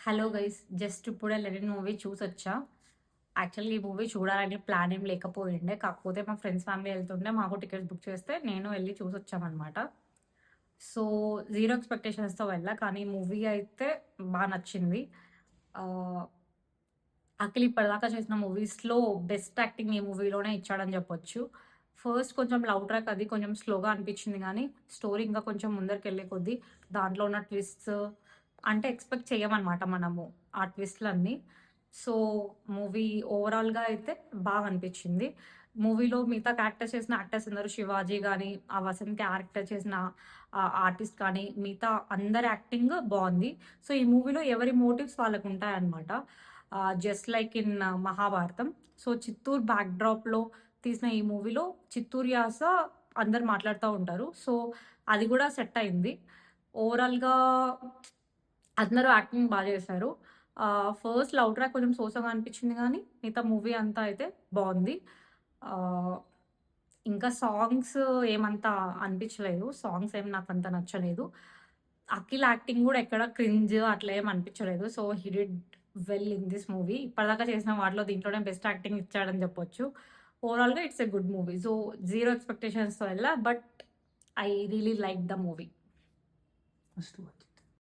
Hello guys, just ఇప్పుడే 'Lenin' movie చూసొచ్చా. Actually ఈ movie చూడాలని ప్లాన్ ఏం లేకపోయిండే. కాకపోతే మా ఫ్రెండ్స్ ఫ్యామిలీ వెళ్తుండే మాకు టికెట్స్ బుక్ చేస్తే నేను వెళ్ళి చూసొచ్చామనమాట. సో, జీరో ఎక్స్‌పెక్టేషన్స్‌తో వెళ్ళా. కానీ మూవీ అయితే నచ్చింది. ఆహ్, అఖిల్ ఇప్పటిదాకా చేసిన మూవీస్‌లో బెస్ట్ యాక్టింగ్ ఈ మూవీలోనే ఇచ్చాడని చెప్పొచ్చు. ఫస్ట్ కొంచెం లవ్ ట్రాక్ అది కొంచెం స్లోగా అనిపించింది గానీ, స్టోరీ ఇంకా కొంచెం ముందరికెళ్ళే కొద్దీ దాంట్లో ఉన్న ట్విస్ట్స్ అంటే ఎక్స్‌పెక్ట్ చెయ్యమనమాట మనము ఆ ట్విస్ట్‌లన్నీ. సో, మూవీ ఓవరాల్‌గా అయితే అనిపించింది. మూవీలో మిగతా క్యారెక్టర్స్ చేసిన యాక్టర్స్ అందరూ 'శివాజీ' గాని, ఆ వసంత్ క్యారెక్టర్ చేసిన ఆర్టిస్ట్ కానీ, మిగతా అందరి యాక్టింగ్ బావుంది. సో, ఈ మూవీలో ఎవరి మోటివ్స్ వాళ్ళకుంటాయన్నమాట. Just like in 'Mahabharatam'. So, Chittoor బ్యాక్‌డ్రాప్‌లో తీసిన ఈ మూవీలో చిత్తూరు యాస అందరూ మాట్లాడుతా ఉంటారు. సో, అది గూడా సెట్ అయింది. ఓవరాల్‌గా అందరూ యాక్టింగ్ చేశారు. ఫస్ట్ లవ్ ట్రాక్ కొంచెం సోసగా అనిపించింది గానీ, మిగతా మూవీ అంతా అయితే బావుంది. ఆహ్, ఇంకా సాంగ్స్ ఏమంత అనిపించలేదు. సాంగ్స్ ఏమి నాకంత నచ్చలేదు. అఖిల్ యాక్టింగ్ గూడా ఎక్కడ క్రింజ్ అట్లా ఏమి అనిపించలేదు. So, he did well in this movie. ఇప్పటిదాకా చేసిన వాటిలో దీంట్లోనే బెస్ట్ యాక్టింగ్ ఇచ్చాడని చెప్పొచ్చు. ఓవరాల్‌గా it's a good movie. So, zero ఎక్స్‌పెక్టేషన్స్‌తో ఎళ్ళా. But I really like the movie. First watch.